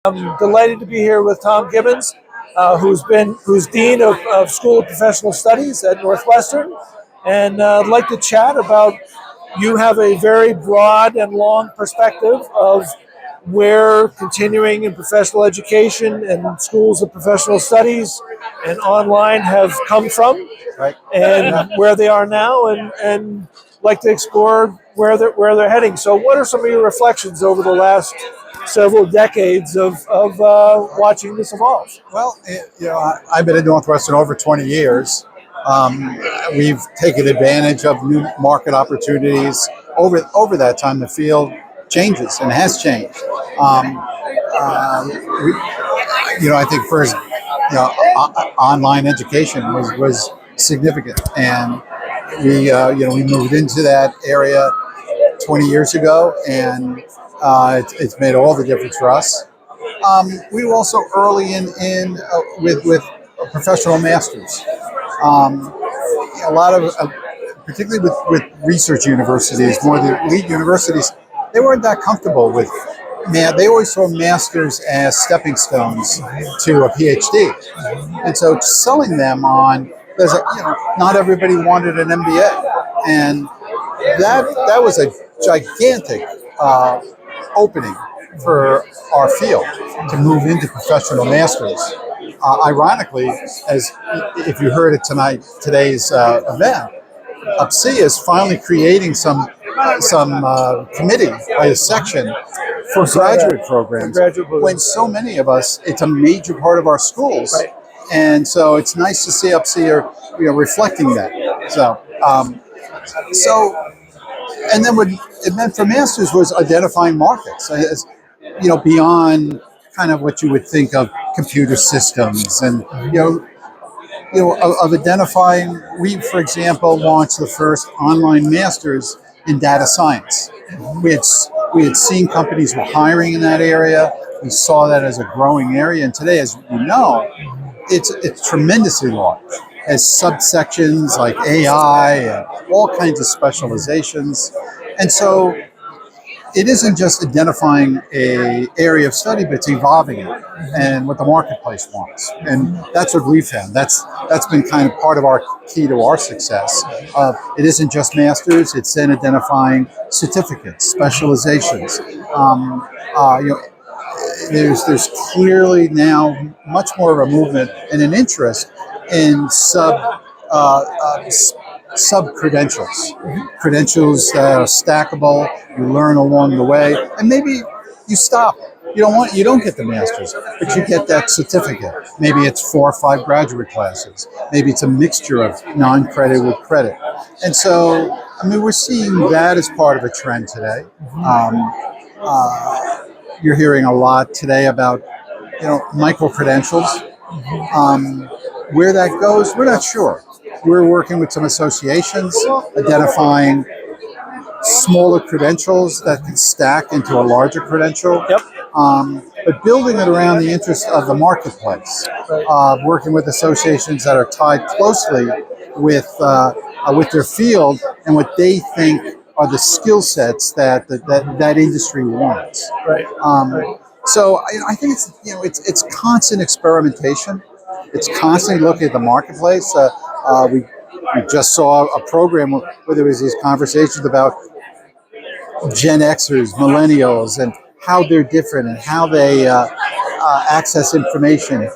I'm delighted to be here with Tom Gibbons, who's Dean of School of Professional Studies at Northwestern. And I'd like to chat about, you have a very broad and long perspective of where continuing and professional education and schools of professional studies and online have come from, Right. and where they are now, and like to explore where they're heading. So what are some of your reflections over the last several decades of watching this evolve? Well, I've been at Northwestern over 20 years. We've taken advantage of new market opportunities. Over that time, the field changes and has changed. I think first, online education was significant, and we moved into that area 20 years ago, and it's made all the difference for us. We were also early in with professional masters. A lot of, particularly with research universities, more the elite universities, they weren't that comfortable with. They always saw masters as stepping stones to a PhD, and so selling them on, not everybody wanted an MBA, and that was a gigantic opening for our field to move into professional masters. Ironically, as if you heard it today's event, UPC is finally creating some committee, a section for graduate programs. When so many of us, it's a major part of our schools, Right. And so it's nice to see UPC are reflecting that. And then what it meant for masters was identifying markets, as beyond kind of what you would think of computer systems, and of identifying. We, for example, launched the first online masters in data science. We had seen companies were hiring in that area. We saw that as a growing area, and today, as you know, it's tremendously large, as subsections like AI and all kinds of specializations. And so it isn't just identifying a area of study, but it's evolving it and what the marketplace wants. And that's what we found. That's been kind of part of our key to our success. It isn't just masters, it's then identifying certificates, specializations. There's clearly now much more of a movement and an interest in sub-credentials, credentials that are stackable. You learn along the way, and maybe you stop. You don't get the master's, but you get that certificate. Maybe it's 4 or 5 graduate classes. Maybe it's a mixture of non-credit with credit. And so, we're seeing that as part of a trend today. You're hearing a lot today about, microcredentials. Where that goes, we're not sure. We're working with some associations, identifying smaller credentials that can stack into a larger credential. Yep. But building it around the interest of the marketplace, working with associations that are tied closely with their field and what they think are the skill sets that industry wants. Right. So I think it's constant experimentation. It's constantly looking at the marketplace. We just saw a program where there was these conversations about Gen Xers, millennials, and how they're different and how they access information,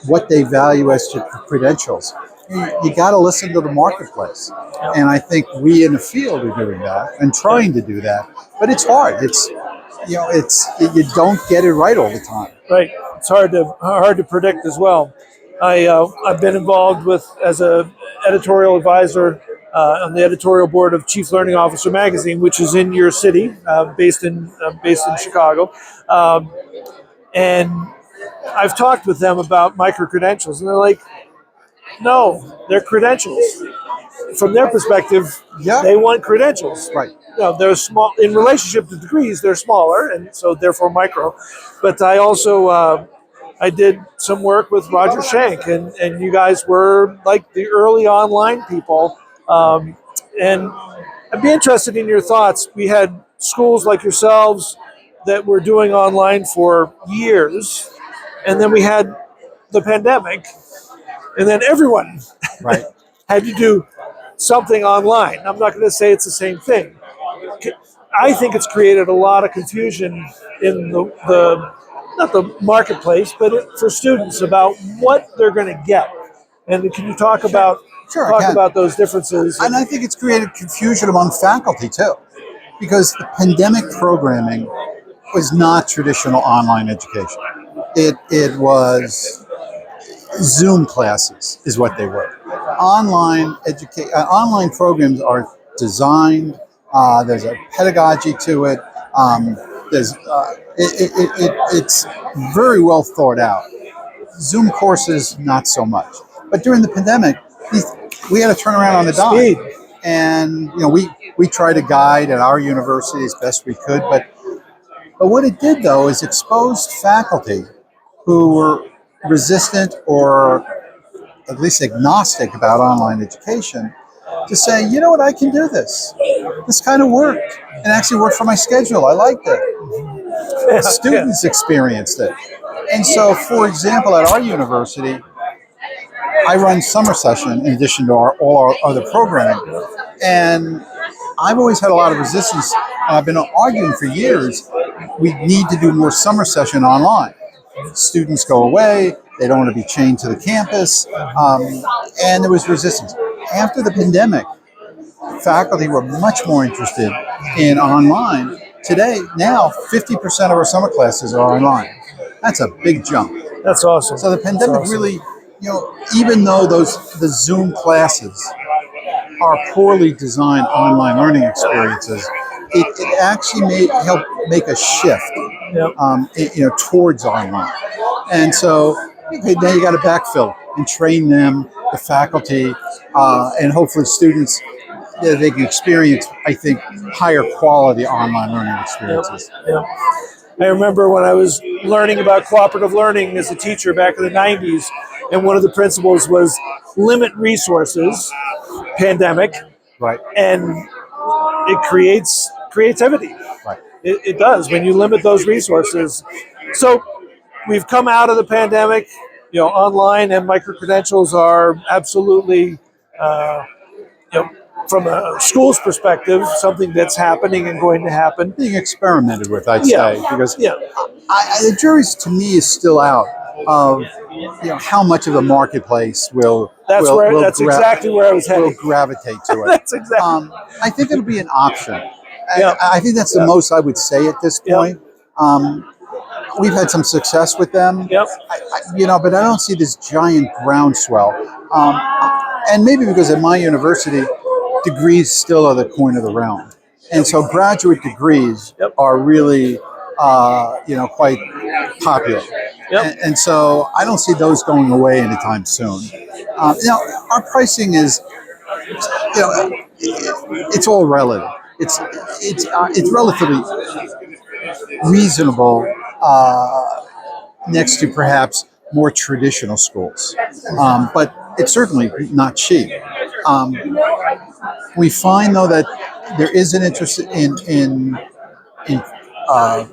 what they value as to credentials. You got to listen to the marketplace, and I think we in the field are doing that and trying to do that. But it's hard. You don't get it right all the time. Right. It's hard to predict as well. I've been involved as a editorial advisor on the editorial board of Chief Learning Officer magazine, which is in your city, based in Chicago, and I've talked with them about microcredentials, and they're like, no, they're credentials. From their perspective, Yeah. they want credentials. Right. They're small in relationship to degrees. They're smaller, and so therefore micro. But I also I did some work with Roger Schenck, and you guys were like the early online people. And I'd be interested in your thoughts. We had schools like yourselves that were doing online for years, and then we had the pandemic, and then everyone Right. had to do something online. I'm not going to say it's the same thing. I think it's created a lot of confusion in the not the marketplace, but for students about what they're going to get. And can you talk about Sure, I can. those differences? And I think it's created confusion among faculty too, because the pandemic programming was not traditional online education. It was Zoom classes is what they were. Online programs are designed. There's a pedagogy to it. It's very well thought out. Zoom courses, not so much. But during the pandemic, we had to turn around on the dime. Speed. And we tried to guide at our university as best we could, but what it did though is exposed faculty who were resistant or at least agnostic about online education to say, you know what, I can do this. This kind of worked. It actually worked for my schedule. I liked it. Students experienced it. And so, for example, at our university, I run summer session in addition to all our other programming. And I've always had a lot of resistance. I've been arguing for years, we need to do more summer session online. Students go away, they don't want to be chained to the campus, and there was resistance. After the pandemic, faculty were much more interested in online. Today, now, 50% of our summer classes are online. That's a big jump. That's awesome. So the pandemic really, even though the Zoom classes are poorly designed online learning experiences, it actually helped make a shift, towards online. And so now you got to backfill and train them, the faculty, and hopefully students, they can experience, I think, higher quality online learning experiences. Yep. I remember when I was learning about cooperative learning as a teacher back in the 90s, and one of the principles was limit resources, pandemic, right, and it creates creativity. Right. It does when you limit those resources. So we've come out of the pandemic. Online and microcredentials are absolutely, from a school's perspective, something that's happening and going to happen. Being experimented with, I'd say, because the jury's to me is still out of how much of the marketplace will. That's exactly where I was heading. Will gravitate to it. That's exactly. I think it'll be an option. I think that's the most I would say at this point. We've had some success with them, but I don't see this giant groundswell. And maybe because at my university, degrees still are the coin of the realm, and so graduate degrees are really, quite popular. And so I don't see those going away anytime soon. Our pricing is, it's all relative. It's relatively reasonable next to perhaps more traditional schools, but it's certainly not cheap. We find though that there is an interest in a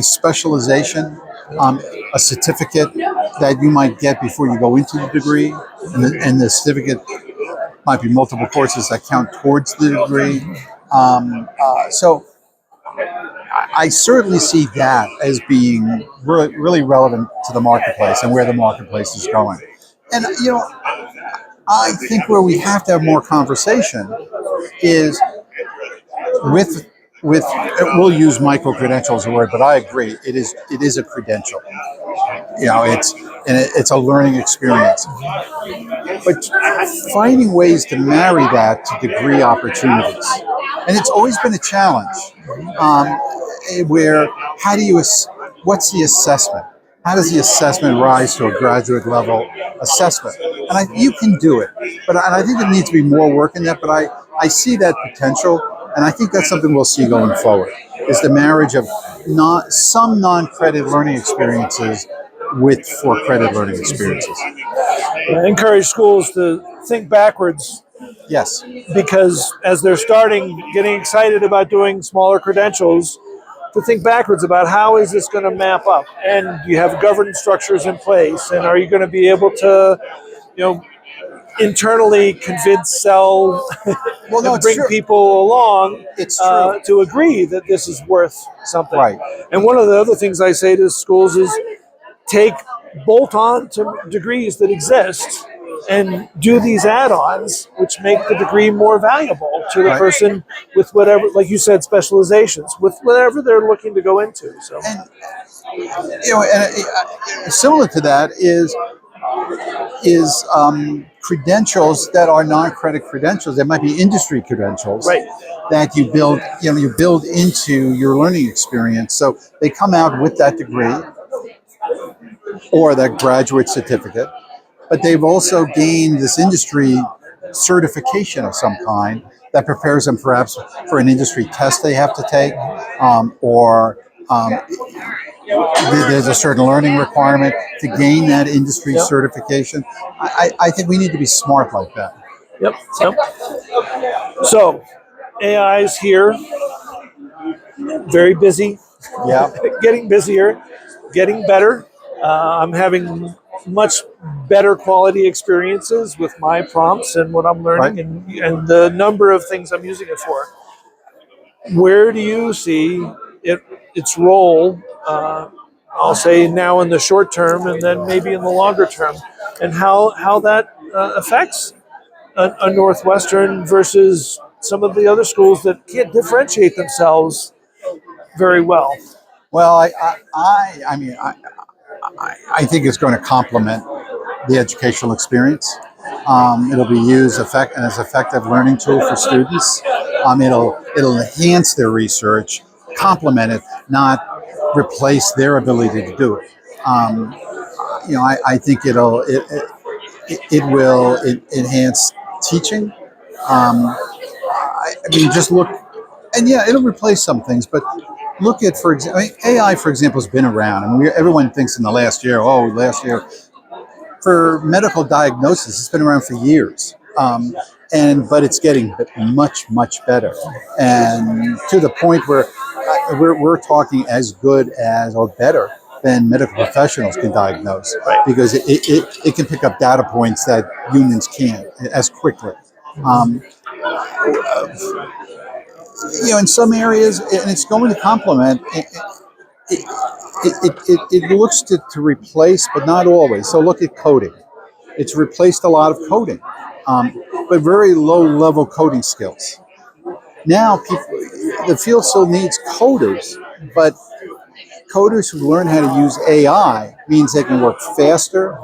specialization, a certificate that you might get before you go into the degree, and the certificate might be multiple courses that count towards the degree. So I certainly see that as being really relevant to the marketplace and where the marketplace is going. And I think where we have to have more conversation is with we'll use microcredentials as a word, but I agree it is a credential. It's a learning experience. But finding ways to marry that to degree opportunities, and it's always been a challenge. Where what's the assessment? How does the assessment rise to a graduate level assessment? And you can do it, and I think there needs to be more work in that. But I see that potential, and I think that's something we'll see going forward. Is the marriage of some non-credit learning experiences with for-credit learning experiences. I encourage schools to think backwards. Yes. Because as they're getting excited about doing smaller credentials, to think backwards about how is this going to map up, and do you have governance structures in place, and are you going to be able to, internally convince, sell, Well, no, and it's bring true. people along It's true. to agree that this is worth something. Right. And one of the other things I say to schools is take bolt-on to degrees that exist and do these add-ons, which make the degree more valuable to the Right. person with whatever, like you said, specializations, with whatever they're looking to go into. So, And similar to that is credentials that are non-credit credentials. There might be industry credentials right. that you build into your learning experience. So they come out with that degree or that graduate certificate, but they've also gained this industry certification of some kind that prepares them perhaps for an industry test they have to take, or there's a certain learning requirement to gain that industry Yep. certification. I think we need to be smart like that. Yep. Yep. So, AI is here, very busy, Yeah, getting busier, getting better. I'm having much better quality experiences with my prompts and what I'm learning, right. and the number of things I'm using it for. Where do you see its role? I'll say now in the short term, and then maybe in the longer term, and how that affects a Northwestern versus some of the other schools that can't differentiate themselves very well. Well, I think it's going to complement the educational experience. It'll be used as effective learning tool for students. It'll enhance their research, complement it, not replace their ability to do it. I think it will enhance teaching. Just look, and yeah, it'll replace some things, but look at, for example, AI, for example, has been around. Everyone thinks in the last year, for medical diagnosis, it's been around for years. But it's getting much better, and to the point where we're talking as good as or better than medical professionals can diagnose, because it can pick up data points that humans can't as quickly. Um, in some areas, and it's going to complement. It looks to replace, but not always. So look at coding. It's replaced a lot of coding, but very low level coding skills. Now, the field still needs coders, but coders who learn how to use AI means they can work faster.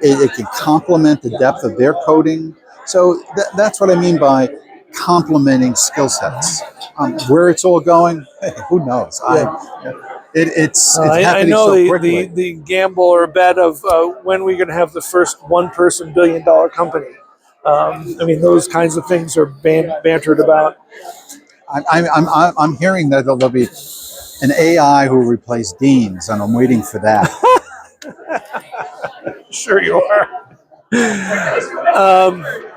It can complement the depth of their coding. So that's what I mean by complementing skill sets. Where it's all going, who knows? It's I happening know so quickly. the gamble or bet of when we're going to have the first one-person billion-dollar company. Those kinds of things are bantered about. I'm hearing that there'll be an AI who will replace deans, and I'm waiting for that. Sure you are.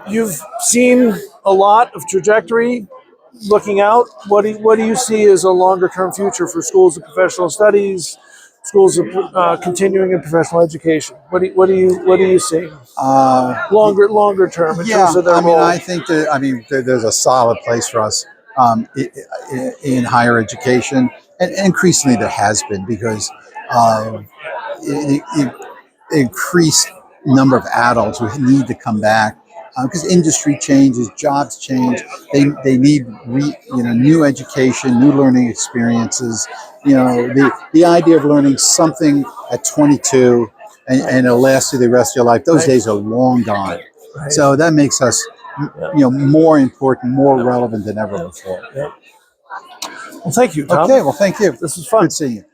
You've seen a lot of trajectory looking out. What do you see as a longer term future for schools of professional studies, schools of continuing and professional education? What do you see longer term in terms of their role? I think there's a solid place for us in higher education, and increasingly there has been, because increased number of adults who need to come back, because industry changes, jobs change. They need new education, new learning experiences. The idea of learning something at 22 and it'll last you the rest of your life. Those days are long gone. Right. So that makes us more important, more relevant than ever before. Well, thank you, Tom. Okay, well, thank you. This was fun. Good seeing you.